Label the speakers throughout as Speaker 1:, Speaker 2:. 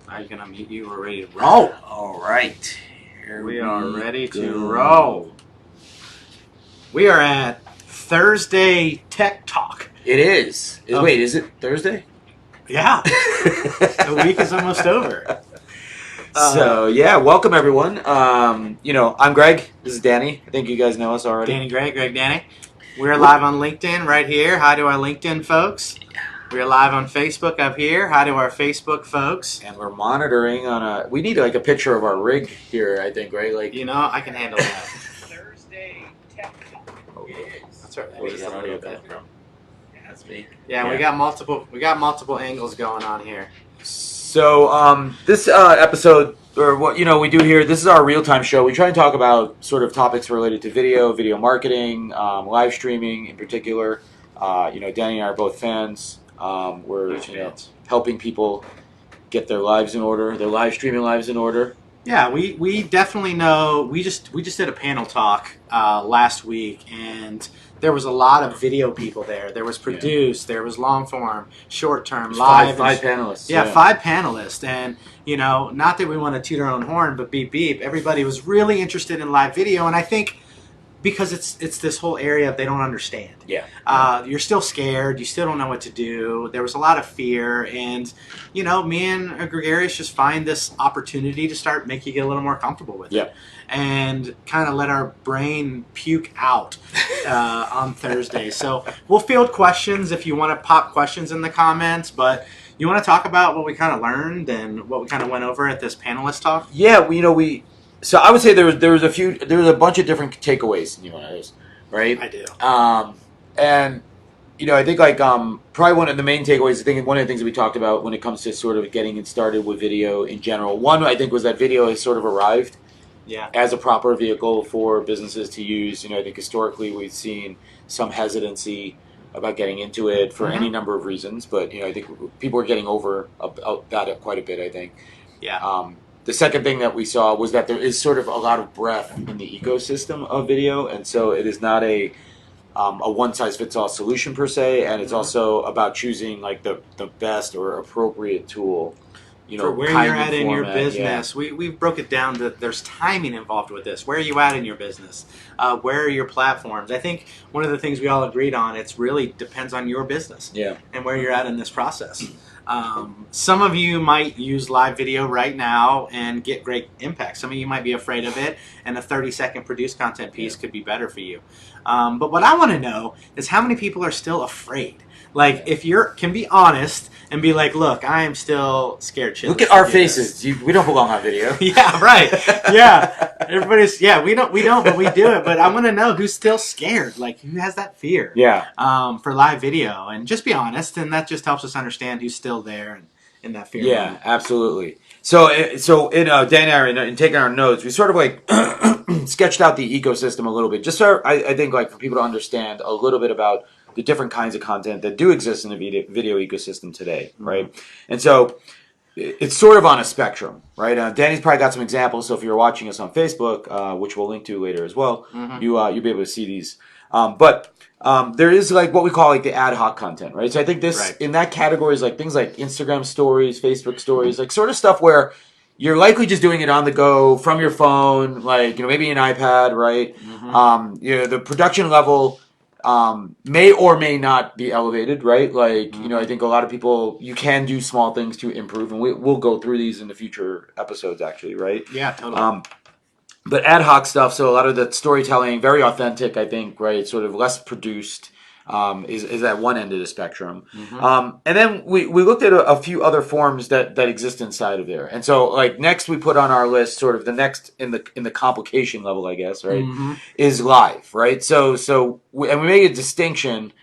Speaker 1: I'm going to mute you. We're ready to roll.
Speaker 2: All right.
Speaker 1: We are ready to roll. We are at Thursday Tech Talk.
Speaker 2: It is. Wait, is it Thursday?
Speaker 1: Yeah. The week is almost over.
Speaker 2: Welcome everyone. I'm Greg. This is Danny. I think you guys know us already.
Speaker 1: Danny, Greg, Danny. We're live on LinkedIn right here. Hi to our LinkedIn folks. We're live on Facebook up here. Hi to our Facebook folks.
Speaker 2: And we're monitoring on we need like a picture of our rig here, I think, right? Like,
Speaker 1: I can handle that.
Speaker 3: Thursday Tech Talk.
Speaker 1: That's right.
Speaker 2: Where's that audio coming from?
Speaker 3: That's me.
Speaker 1: Yeah, we got multiple angles going on here.
Speaker 2: So this episode, or what we do here, this is our real-time show. We try and talk about sort of topics related to video marketing, live streaming in particular. Danny and I are both fans. We're helping people get their lives in order, their live streaming lives in order.
Speaker 1: Yeah, we definitely know. We just did a panel talk last week, and there was a lot of video people there. There was produced, there was long form, short term, live.
Speaker 2: Five panelists.
Speaker 1: Yeah, 5 panelists, and not that we want to toot our own horn, but beep beep. Everybody was really interested in live video, and I think because it's this whole area of they don't understand.
Speaker 2: Yeah.
Speaker 1: You're still scared. You still don't know what to do. There was a lot of fear, and me and Gregarious just find this opportunity to start make you get a little more comfortable with it, and kind of let our brain puke out on Thursday. So we'll field questions if you want to pop questions in the comments, but. You want to talk about what we kind of learned and what we kind of went over at this panelist talk?
Speaker 2: Yeah, So I would say there was a bunch of different takeaways in those, right?
Speaker 1: I do.
Speaker 2: And I think probably one of the main takeaways. I think one of the things that we talked about when it comes to sort of getting it started with video in general. One I think was that video has sort of arrived, as a proper vehicle for businesses to use. I think historically we've seen some hesitancy about getting into it for any number of reasons, but I think people are getting over about it quite a bit. I think.
Speaker 1: Yeah.
Speaker 2: The second thing that we saw was that there is sort of a lot of breadth in the ecosystem of video, and so it is not a one-size-fits-all solution per se, and it's also about choosing like the best or appropriate tool.
Speaker 1: For where you're at in your business. Yeah. We broke it down that there's timing involved with this. Where are you at in your business? Where are your platforms? I think one of the things we all agreed on, it's really depends on your business and where you're at in this process. Some of you might use live video right now and get great impact. Some of you might be afraid of it, and a 30-second produced content piece could be better for you. But what I want to know is how many people are still afraid? Like, if can be honest and be like, look, I am still scared shitless.
Speaker 2: Look at our faces. We don't belong on video.
Speaker 1: Yeah, right. Yeah. Everybody's, we don't, but we do it. But I want to know who's still scared. Like, who has that fear?
Speaker 2: Yeah.
Speaker 1: For live video. And just be honest, and that just helps us understand who's still there and in that fear.
Speaker 2: Yeah, moment. Absolutely. So in Dan and I, in taking our notes, we sort of like sketched out the ecosystem a little bit. Just so I think like for people to understand a little bit about the different kinds of content that do exist in the video ecosystem today, right? And so it's sort of on a spectrum, right? Danny's probably got some examples, so if you're watching us on Facebook, which we'll link to later as well, you'll be able to see these. But there is like what we call like the ad hoc content, right? So I think this in that category is like things like Instagram stories, Facebook stories, like sort of stuff where you're likely just doing it on the go from your phone, like maybe an iPad, right? The production level may or may not be elevated, right? Like, I think a lot of people, you can do small things to improve, and we'll go through these in the future episodes, actually, right?
Speaker 1: Yeah, totally.
Speaker 2: But ad hoc stuff, so a lot of the storytelling, very authentic, I think, right? Sort of less produced, is at one end of the spectrum. And then we looked at a few other forms that exist inside of there. And so like next we put on our list sort of the next in the complication level, I guess, right, is live, right? So we made a distinction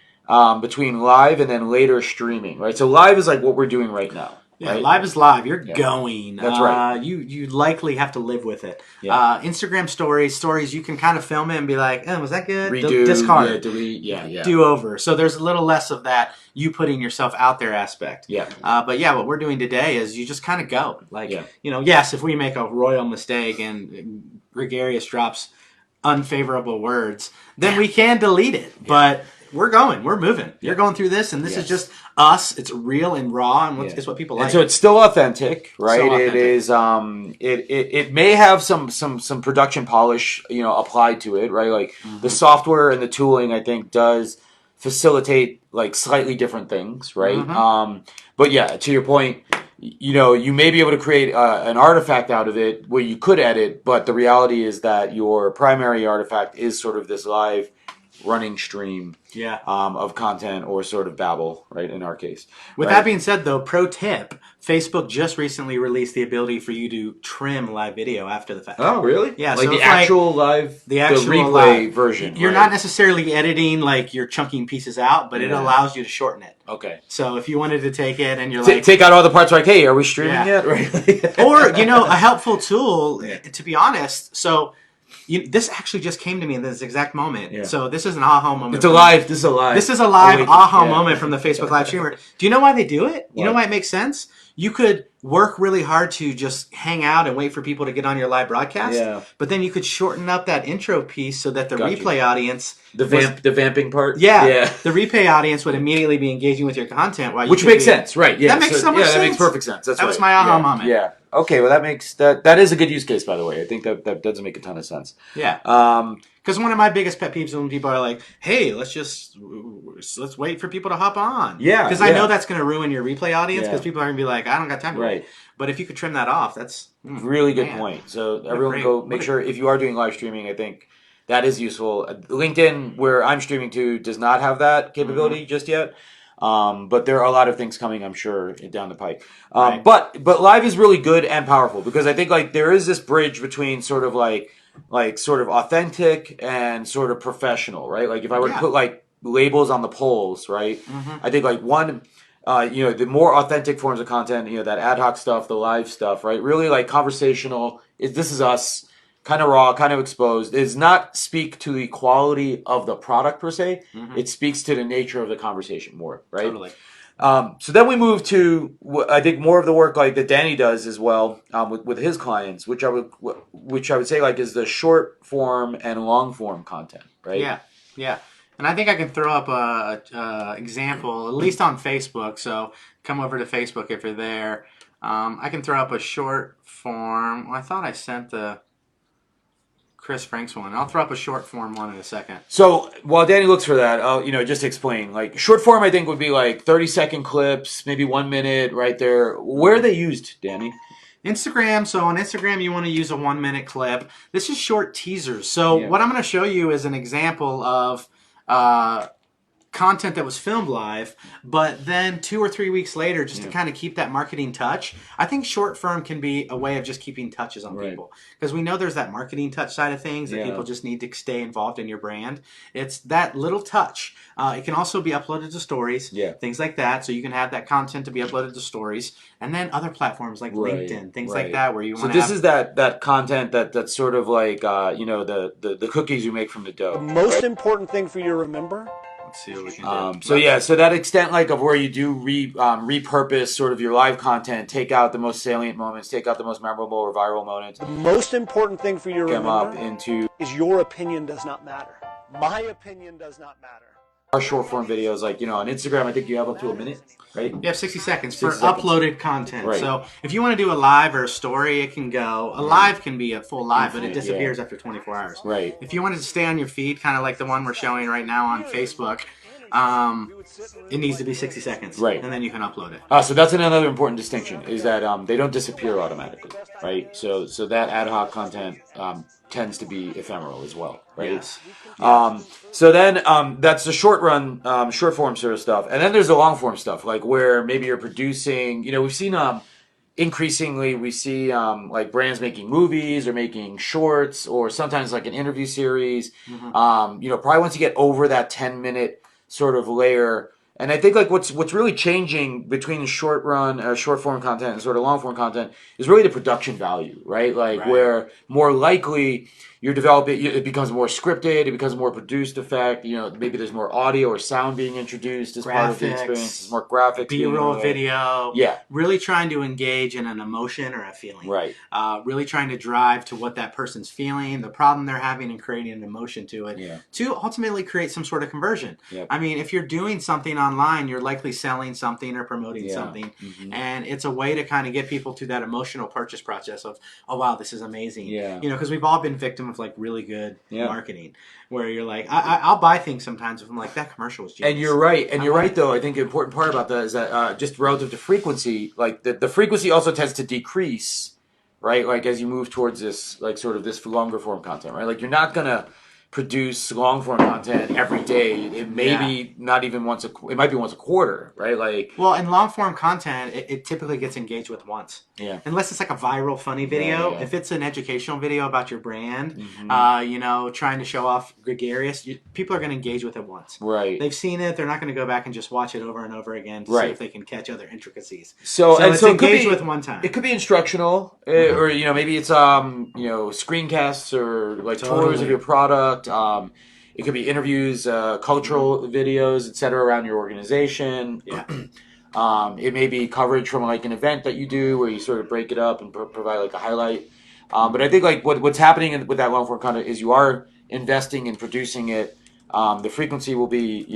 Speaker 2: between live and then later streaming, right? So live is like what we're doing right now.
Speaker 1: Yeah, right? Live is live. You're going.
Speaker 2: That's right.
Speaker 1: You likely have to live with it.
Speaker 2: Yeah.
Speaker 1: Instagram stories, you can kind of film it and be like, was that good?
Speaker 2: Redo,
Speaker 1: discard.
Speaker 2: Delete,
Speaker 1: do over. So there's a little less of that you putting yourself out there aspect.
Speaker 2: Yeah.
Speaker 1: But what we're doing today is you just kind of go. Like, yes, if we make a royal mistake and Gregarious drops unfavorable words, then we can delete it. Yeah. But we're moving. You're
Speaker 2: Yeah.
Speaker 1: going through this, and this
Speaker 2: Yes.
Speaker 1: is just us. It's real and raw, and
Speaker 2: Yeah.
Speaker 1: it's what people
Speaker 2: And
Speaker 1: like.
Speaker 2: so it's still authentic, right?
Speaker 1: So
Speaker 2: It
Speaker 1: authentic.
Speaker 2: is. It may have some production polish, applied to it, right? Like the software and the tooling, I think, does facilitate like slightly different things, right? But yeah, to your point, you may be able to create an artifact out of it where you could edit, but the reality is that your primary artifact is sort of this live running stream
Speaker 1: Yeah.
Speaker 2: of content or sort of babble, right? In our case.
Speaker 1: With
Speaker 2: right?
Speaker 1: that being said, though, pro tip: Facebook just recently released the ability for you to trim live video after the fact.
Speaker 2: Oh, really?
Speaker 1: Yeah,
Speaker 2: like
Speaker 1: so
Speaker 2: the
Speaker 1: it's
Speaker 2: actual live,
Speaker 1: the actual
Speaker 2: replay
Speaker 1: live
Speaker 2: version.
Speaker 1: You're
Speaker 2: right?
Speaker 1: not necessarily editing like you're chunking pieces out, but it
Speaker 2: Yeah.
Speaker 1: allows you to shorten it.
Speaker 2: Okay.
Speaker 1: So if you wanted to take it and you're
Speaker 2: Take out all the parts like, hey, are we streaming
Speaker 1: Yeah.
Speaker 2: yet? Right.
Speaker 1: or a helpful tool,
Speaker 2: Yeah.
Speaker 1: to be honest. So this actually just came to me in this exact moment.
Speaker 2: Yeah.
Speaker 1: So this is an aha moment.
Speaker 2: It's a live. This is a live.
Speaker 1: This is a live
Speaker 2: awakening.
Speaker 1: aha
Speaker 2: Yeah.
Speaker 1: moment from the Facebook live streamer. Do you know why they do it? You know
Speaker 2: Why?
Speaker 1: why it makes sense? You could work really hard to just hang out and wait for people to get on your live broadcast.
Speaker 2: Yeah.
Speaker 1: But then you could shorten up that intro piece so that the
Speaker 2: Got you.
Speaker 1: replay audience
Speaker 2: The vamping part.
Speaker 1: Yeah. The replay audience would immediately be engaging with your content, while you
Speaker 2: Which
Speaker 1: could
Speaker 2: makes
Speaker 1: be-
Speaker 2: sense, right? Yeah,
Speaker 1: That makes so much
Speaker 2: That makes
Speaker 1: sense.
Speaker 2: perfect sense. That's
Speaker 1: That
Speaker 2: right.
Speaker 1: was my aha
Speaker 2: yeah.
Speaker 1: moment.
Speaker 2: Yeah. Okay. Well, that is a good use case, by the way. I think that does make a ton of sense.
Speaker 1: Yeah. Because one of my biggest pet peeves is when people are like, "Hey, let's wait for people to hop on."
Speaker 2: Yeah,
Speaker 1: Because I
Speaker 2: yeah.
Speaker 1: know that's going to ruin your replay audience.
Speaker 2: Yeah.
Speaker 1: Because people are going to be like, "I don't got time to
Speaker 2: Right.
Speaker 1: wait." But if you could trim that off, that's
Speaker 2: Really good
Speaker 1: man.
Speaker 2: point. So
Speaker 1: a
Speaker 2: everyone
Speaker 1: great-
Speaker 2: go
Speaker 1: what
Speaker 2: make
Speaker 1: a-
Speaker 2: sure if you are doing live streaming, I think that is useful. LinkedIn, where I'm streaming to, does not have that capability just yet. But there are a lot of things coming, I'm sure, down the pike.
Speaker 1: Right.
Speaker 2: But live is really good and powerful because I think like there is this bridge between sort of like sort of authentic and sort of professional, right? Like if I were to
Speaker 1: Yeah.
Speaker 2: put like labels on the polls, right?
Speaker 1: Mhm.
Speaker 2: I think like one. The more authentic forms of content, that ad hoc stuff, the live stuff, right? Really like conversational. This is us, kind of raw, kind of exposed. Does not speak to the quality of the product per se. It speaks to the nature of the conversation more, right?
Speaker 1: Totally.
Speaker 2: So then we move to I think more of the work like that Danny does as well with his clients, which I would say like is the short form and long form content, right?
Speaker 1: Yeah. Yeah. And I think I can throw up a example, at least on Facebook. So come over to Facebook if you're there. I can throw up a short form. Well, I thought I sent the Chris Franks one. I'll throw up a short form one in a second.
Speaker 2: So while Danny looks for that, I'll just explain. Like short form, I think would be like 30-second clips, maybe 1 minute, right there. Where are they used, Danny?
Speaker 1: Instagram. So on Instagram, you want to use a 1 minute clip. This is short teasers. So
Speaker 2: Yeah.
Speaker 1: what I'm going to show you is an example of content that was filmed live, but then 2 or 3 weeks later, just to kind of keep that marketing touch. I think short form can be a way of just keeping touches on
Speaker 2: Right.
Speaker 1: people, because we know there's that marketing touch side of things that
Speaker 2: Yeah.
Speaker 1: people just need to stay involved in your brand. It's that little touch. It can also be uploaded to stories, things like that. So you can have that content to be uploaded to stories, and then other platforms like
Speaker 2: Right,
Speaker 1: LinkedIn, things
Speaker 2: right.
Speaker 1: like that, where you
Speaker 2: So
Speaker 1: want to.
Speaker 2: this is that content that's sort of like the cookies you make from the dough.
Speaker 4: Most important thing for you to remember.
Speaker 1: Let's see what we can do.
Speaker 2: So that extent like of where you do repurpose sort of your live content, take out the most salient moments, take out the most memorable or viral moments,
Speaker 4: The most important thing for you to
Speaker 2: get them up
Speaker 4: remember
Speaker 2: into
Speaker 4: is your opinion does not matter. My opinion does not matter.
Speaker 2: our short form videos. Like on Instagram, I think you have up to a minute, right?
Speaker 1: You have 60 seconds for
Speaker 2: 60 seconds.
Speaker 1: uploaded content.
Speaker 2: Right.
Speaker 1: So if you want to do a live or a story, it can go. A live can be a full live, but it
Speaker 2: Infinite,
Speaker 1: disappears after 24 hours.
Speaker 2: Right.
Speaker 1: If you wanted to stay on your feed, kind of like the one we're showing right now on Facebook, it needs to be 60 seconds.
Speaker 2: Right.
Speaker 1: And then you can upload it.
Speaker 2: So that's another important distinction is that they don't disappear automatically, right? So that ad hoc content tends to be ephemeral as well, right?
Speaker 1: Yes.
Speaker 2: So then that's the short run, short form sort of stuff, and then there's the long form stuff, like where maybe you're producing. We've seen increasingly we see like brands making movies or making shorts or sometimes like an interview series. Probably once you get over that 10-minute sort of layer, And I think like what's really changing between short run, short form content and sort of long form content is really the production value, right? Like
Speaker 1: Right.
Speaker 2: where more likely you're developing, it becomes more scripted, it becomes more produced effect. You know, maybe there's more audio or sound being introduced as part of the experience. There's more graphics,
Speaker 1: B-roll
Speaker 2: being
Speaker 1: video.
Speaker 2: Yeah,
Speaker 1: Really trying to engage in an emotion or a feeling.
Speaker 2: right.
Speaker 1: Really trying to drive to what that person's feeling, the problem they're having, and creating an emotion to it
Speaker 2: Yeah.
Speaker 1: to ultimately create some sort of conversion.
Speaker 2: Yep.
Speaker 1: I mean, if you're doing something online, you're likely selling something or promoting
Speaker 2: Yeah.
Speaker 1: something.
Speaker 2: Mhm.
Speaker 1: And it's a way to kind of get people through that emotional purchase process of, oh, wow, this is amazing.
Speaker 2: Yeah.
Speaker 1: You know, because we've all been victim of like really good
Speaker 2: Yeah.
Speaker 1: marketing where you're like, I'll buy things sometimes if I'm like, that commercial was genius.
Speaker 2: And you're right. And
Speaker 1: I
Speaker 2: you're
Speaker 1: want
Speaker 2: right,
Speaker 1: it.
Speaker 2: though. I think the important part about that is that just relative to frequency, like the frequency also tends to decrease, right? Like as you move towards this, like sort of this longer form content, right? Like you're not gonna produce long form content every day. It may be not even once it might be once a quarter, right? Like
Speaker 1: Well, in long form content, it typically gets engaged with once.
Speaker 2: Yeah.
Speaker 1: Unless it's like a viral, funny video.
Speaker 2: Yeah.
Speaker 1: If it's an educational video about your brand,
Speaker 2: Mhm.
Speaker 1: you know, trying to show off gregarious, people are going to engage with it once.
Speaker 2: Right.
Speaker 1: They've seen it. They're not going to go back and just watch it over and over again to see if they can catch other intricacies.
Speaker 2: So
Speaker 1: it's
Speaker 2: it could
Speaker 1: engaged
Speaker 2: be
Speaker 1: with one time.
Speaker 2: It could be instructional, or you know maybe it's screencasts or like tours of your product. It could be interviews, cultural videos, etc. around your organization.
Speaker 1: Yeah.
Speaker 2: It may be coverage from like an event that you do where you sort of break it up and provide like a highlight. But I think like what's happening with that long form content is you are investing in producing it. The frequency will be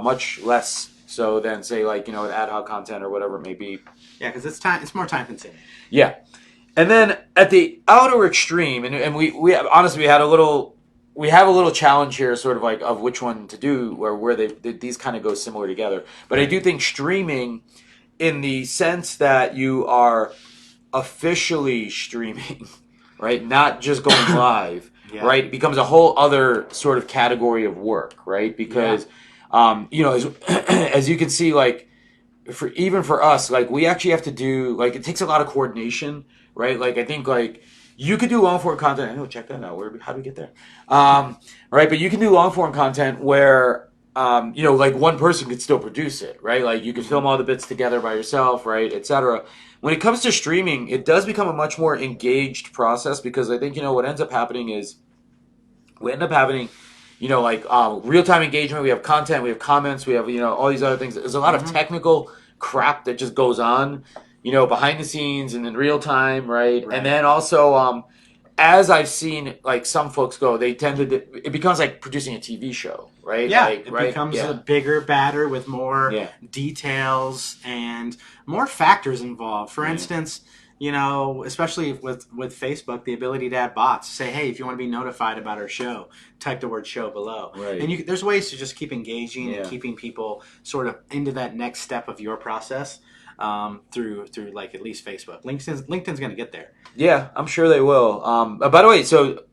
Speaker 2: much less so than say like ad hoc content or whatever it may be.
Speaker 1: Yeah, because it's more time consuming.
Speaker 2: Yeah, and then at the outer extreme, and we honestly we have a little challenge here, sort of like of which one to do, or where these kind of go similar together. But I do think streaming, in the sense that you are officially streaming, right, not just going live, right, becomes a whole other sort of category of work, right? Because as you can see, like even for us, like we actually have to do like it takes a lot of coordination, right? Like I think like you could do long form content. I know, check that out. How do we get there? Right, but you can do long form content where like one person could still produce it, right? Like you could film all the bits together by yourself, right, etc. When it comes to streaming, it does become a much more engaged process because I think what ends up happening is we end up having real-time engagement. We have content, we have comments, we have all these other things. There's a lot of technical crap that just goes on behind the scenes and in real time, right? And then also as I've seen like some folks go, they tend to it becomes like producing a TV show, right?
Speaker 1: Yeah,
Speaker 2: like,
Speaker 1: it becomes a bigger, badder with more details and more factors involved. For instance, especially with Facebook, the ability to add bots. Say, hey, if you want to be notified about our show, type the word show below.
Speaker 2: Right.
Speaker 1: And there's ways to just keep engaging and keeping people sort of into that next step of your process through like at least Facebook. LinkedIn's going to get there.
Speaker 2: Yeah, I'm sure they will. By the way, so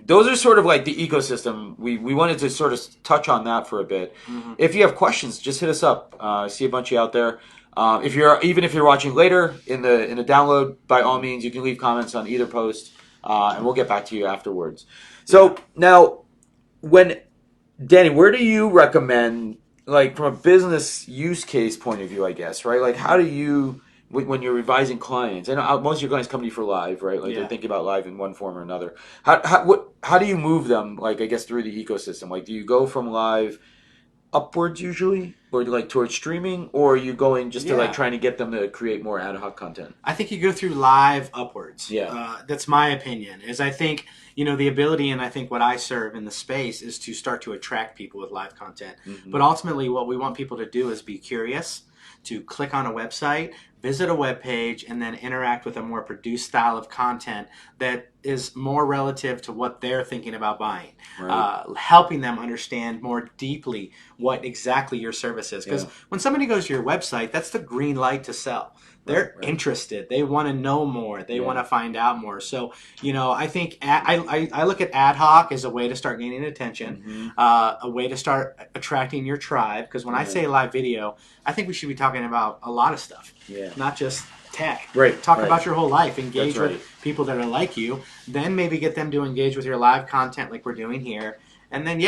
Speaker 2: those are sort of like the ecosystem. We wanted to sort of touch on that for a bit. Mm-hmm. If you have questions, just hit us up. I see a bunch of you out there. If you're watching later in the download, by all means, you can leave comments on either post, and we'll get back to you afterwards. So now, Danny, where do you recommend, like from a business use case point of view, I guess, right? Like how do you, when you're revising clients, and most of your clients come to you for live, right? Like they're thinking about live in one form or another. How do you move them, like I guess through the ecosystem? Like do you go from live upwards usually, or like towards streaming, or are you going just to like trying to get them to create more ad hoc content?
Speaker 1: I think you go through live upwards.
Speaker 2: Yeah.
Speaker 1: That's my opinion. Is I think the ability, and I think what I serve in the space is to start to attract people with live content. Mm-hmm. But ultimately, what we want people to do is be curious, to click on a website, visit a web page, and then interact with a more produced style of content that is more relative to what they're thinking about buying, helping them understand more deeply what exactly your service is. Because when somebody goes to your website, that's the green light to sell. They're interested. They want to know more. They want to find out more. So, I think I look at ad hoc as a way to start gaining attention, a way to start attracting your tribe. Because when I say live video, I think we should be talking about a lot of stuff, not just tech. Talk about your whole life. Engage with people that are like you. Then maybe get them to engage with your live content like we're doing here. And then,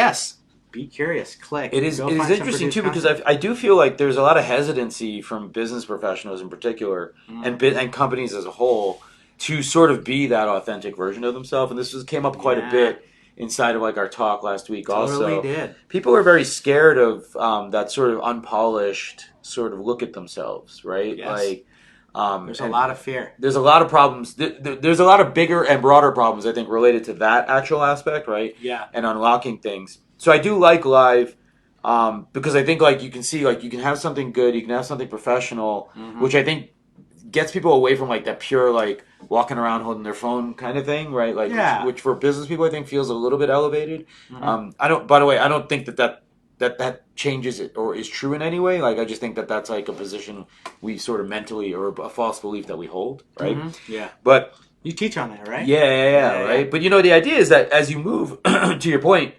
Speaker 1: be curious. Click.
Speaker 2: It is
Speaker 1: Go
Speaker 2: it is
Speaker 1: find some
Speaker 2: interesting
Speaker 1: produced
Speaker 2: too because
Speaker 1: content.
Speaker 2: I do feel like there's a lot of hesitancy from business professionals in particular and companies as a whole to sort of be that authentic version of themselves. And came up quite a
Speaker 1: Yeah,
Speaker 2: bit inside of like our talk last week.
Speaker 1: totally
Speaker 2: Also,
Speaker 1: did.
Speaker 2: people are very scared of that sort of unpolished sort of look at themselves, right?
Speaker 1: Yes. There's a
Speaker 2: And
Speaker 1: lot of fear.
Speaker 2: there's a lot of problems. There's a lot of bigger and broader problems, I think, related to that actual aspect, right?
Speaker 1: Yeah.
Speaker 2: And unlocking things. So I do like live because I think like you can see like you can have something good, you can have something professional, which I think gets people away from like that pure like walking around holding their phone kind of thing, right? Like
Speaker 1: Yeah.
Speaker 2: which for business people I think feels a little bit elevated.
Speaker 1: Mhm.
Speaker 2: I don't. By the way, I don't think that changes it or is true in any way. Like I just think that's like a position we sort of mentally or a false belief that we hold, right?
Speaker 1: Yeah.
Speaker 2: But
Speaker 1: You teach on that, right?
Speaker 2: yeah, right. But you know, the idea is that as you move, to your point,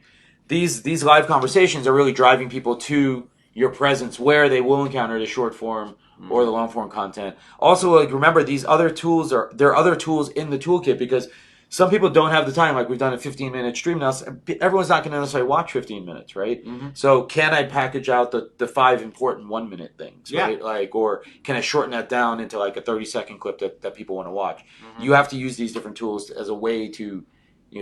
Speaker 2: these live conversations are really driving people to your presence where they will encounter the short form or the long form content. Also, like remember there are other tools in the toolkit because some people don't have the time. Like we've done a 15-minute stream now. So everyone's not going to necessarily watch 15 minutes, right? So can I package out the 5 important 1-minute things,
Speaker 1: Yeah.
Speaker 2: right? Like, or can I shorten that down into like a 30-second clip that people want to watch? You have to use these different tools as a way to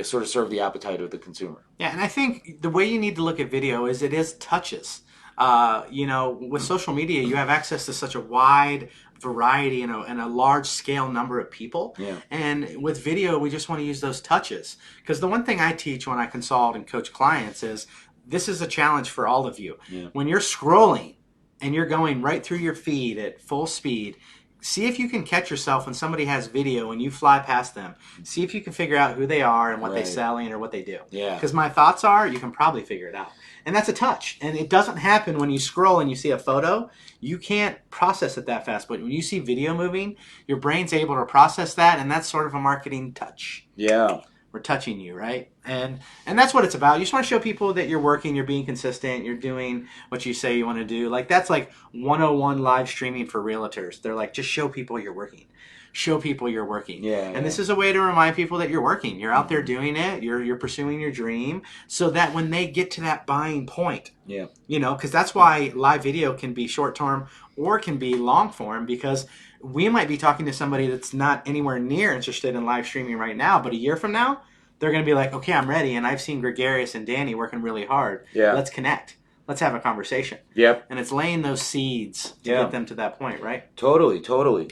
Speaker 2: sort of serve the appetite of the consumer.
Speaker 1: Yeah, and I think the way you need to look at video is it is touches. With social media, you have access to such a wide variety and a large scale number of people.
Speaker 2: Yeah.
Speaker 1: And with video, we just want to use those touches. Because the one thing I teach when I consult and coach clients is this is a challenge for all of you.
Speaker 2: Yeah.
Speaker 1: When you're scrolling and you're going right through your feed at full speed, see if you can catch yourself when somebody has video and you fly past them. See if you can figure out who they are and what they
Speaker 2: Right.
Speaker 1: sell or what they do.
Speaker 2: Yeah.
Speaker 1: Because my thoughts are, you can probably figure it out. And that's a touch. And it doesn't happen when you scroll and you see a photo. You can't process it that fast. But when you see video moving, your brain's able to process that. And that's sort of a marketing touch.
Speaker 2: Yeah.
Speaker 1: We're touching you, right? And that's what it's about. You just want to show people that you're working, you're being consistent, you're doing what you say you want to do. Like that's like 101 live streaming for realtors. They're like, just show people you're working. Show people you're working.
Speaker 2: Yeah.
Speaker 1: And this is a way to remind people that you're working. You're out there doing it. You're pursuing your dream so that when they get to that buying point,
Speaker 2: Yeah.
Speaker 1: because that's why live video can be short term or can be long form because we might be talking to somebody that's not anywhere near interested in live streaming right now, but a year from now, they're going to be like, okay, I'm ready, and I've seen Gregarious and Danny working really hard.
Speaker 2: Yeah.
Speaker 1: Let's connect. Let's have a conversation.
Speaker 2: Yep.
Speaker 1: And it's laying those seeds to
Speaker 2: Yeah.
Speaker 1: get them to that point, right?
Speaker 2: Totally.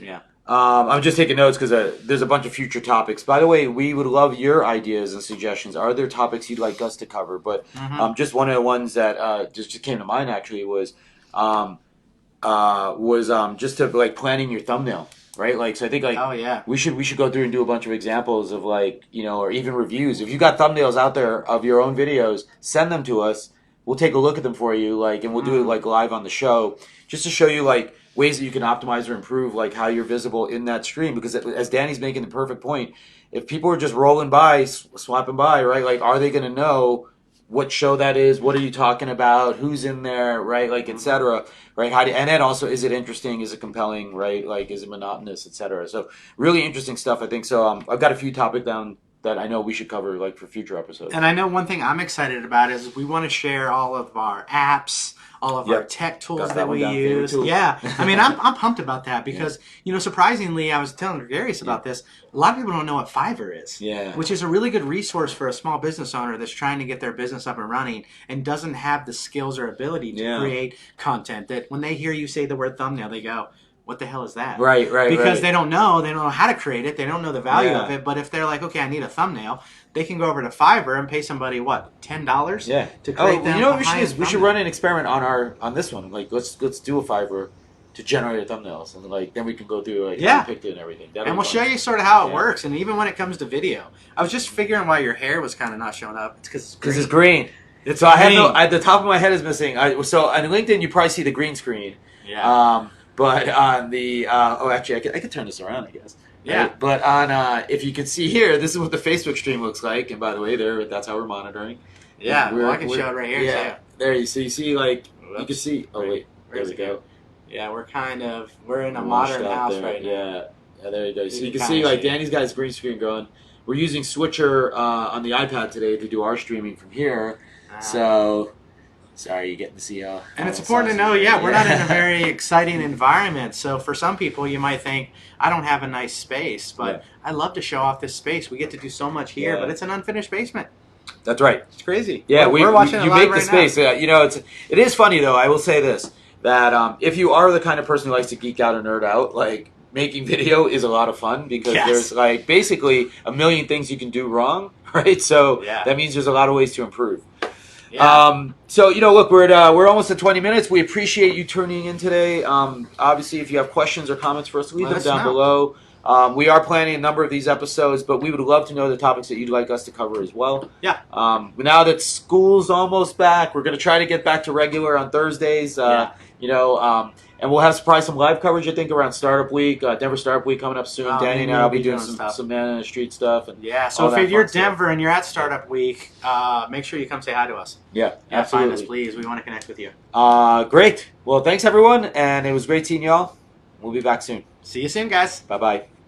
Speaker 1: Yeah.
Speaker 2: I'm just taking notes because there's a bunch of future topics. By the way, we would love your ideas and suggestions. Are there topics you'd like us to cover? But just one of the ones that just came to mind actually was just to like planning your thumbnail, right? Like, so I think like
Speaker 1: Oh, yeah.
Speaker 2: we should go through and do a bunch of examples of like or even reviews. If you got thumbnails out there of your own videos, send them to us. We'll take a look at them for you, like, and we'll do it like live on the show, just to show you like ways that you can optimize or improve like how you're visible in that stream. Because as Danny's making the perfect point, if people are just rolling by, swapping by, right? Like, are they going to know what show that is? What are you talking about? Who's in there, right? Like, etc. Right? And then also, is it interesting? Is it compelling? Right? Like, is it monotonous, etc. So, really interesting stuff, I think. So, I've got a few topics down that I know we should cover like for future episodes.
Speaker 1: And I know one thing I'm excited about is we want to share all of our apps, all of our tech tools
Speaker 2: Got
Speaker 1: that we
Speaker 2: one down, favorite
Speaker 1: use.
Speaker 2: tools.
Speaker 1: Yeah, I mean, I'm pumped about that because surprisingly, I was telling Gregarious about this. A lot of people don't know what Fiverr is.
Speaker 2: Yeah.
Speaker 1: Which is a really good resource for a small business owner that's trying to get their business up and running and doesn't have the skills or ability to create content. That when they hear you say the word thumbnail, they go, what the hell is that?
Speaker 2: Right.
Speaker 1: Because they don't know how to create it. They don't know the value
Speaker 2: Yeah.
Speaker 1: of it. But if they're like, okay, I need a thumbnail, they can go over to Fiverr and pay somebody what, $10?
Speaker 2: Yeah.
Speaker 1: To create them.
Speaker 2: You know what we should
Speaker 1: a
Speaker 2: do? We should run an experiment on this one. Like, let's do a Fiverr to generate thumbnails, and like then we can go through like how we picked it and everything.
Speaker 1: And we'll show you sort of how it works. And even when it comes to video, I was just figuring why your hair was kind of not showing up. It's because
Speaker 2: it's green. So I had at the top of my head is missing. So on LinkedIn you probably see the green screen.
Speaker 1: Yeah.
Speaker 2: But on the actually I could turn this around, I guess.
Speaker 1: Yeah.
Speaker 2: Right? But on if you can see here, this is what the Facebook stream looks like. And by the way, that's how we're monitoring.
Speaker 1: Yeah. Well, I can show it right here.
Speaker 2: Yeah.
Speaker 1: Too.
Speaker 2: There you see like you can see. Oh wait, there
Speaker 1: Where's
Speaker 2: we
Speaker 1: it
Speaker 2: go.
Speaker 1: Yeah, we're in a
Speaker 2: Washed
Speaker 1: modern
Speaker 2: out
Speaker 1: house
Speaker 2: there.
Speaker 1: right now.
Speaker 2: Yeah, there you go. So you
Speaker 1: You
Speaker 2: can
Speaker 1: can
Speaker 2: see
Speaker 1: kinda
Speaker 2: like
Speaker 1: see it.
Speaker 2: Danny's got his green screen going. We're using Switcher on the iPad today to do our streaming from here. So Sorry, you getting to see how.
Speaker 1: And it's important to know, we're not in a very exciting environment. So for some people, you might think, I don't have a nice space, but I love to show off this space. We get to do so much here, but it's an unfinished basement.
Speaker 2: That's right.
Speaker 1: It's crazy.
Speaker 2: Yeah,
Speaker 1: we're watching it
Speaker 2: you
Speaker 1: live
Speaker 2: make the
Speaker 1: right
Speaker 2: space.
Speaker 1: now.
Speaker 2: You know, it is funny though. I will say this, that if you are the kind of person who likes to geek out and nerd out, like making video is a lot of fun because there's like basically a million things you can do wrong, right? So that means there's a lot of ways to improve.
Speaker 1: Yeah.
Speaker 2: So you know, look, we're almost at 20 minutes. We appreciate you tuning in today. Obviously, if you have questions or comments for us, leave them down below. We are planning a number of these episodes, but we would love to know the topics that you'd like us to cover as well.
Speaker 1: Yeah.
Speaker 2: Now that school's almost back, we're going to try to get back to regular on Thursdays. You know, and we'll have probably some live coverage, I think, around Startup Week, Denver Startup Week coming up soon. Danny and I will be doing some man on the street stuff. And
Speaker 1: so if you're Denver and you're at Startup Week, make sure you come say hi to us.
Speaker 2: Yeah, absolutely.
Speaker 1: Find us, please. We want to connect with you.
Speaker 2: Great. Well, thanks, everyone, and it was great seeing y'all. We'll be back soon.
Speaker 1: See you soon, guys.
Speaker 2: Bye-bye.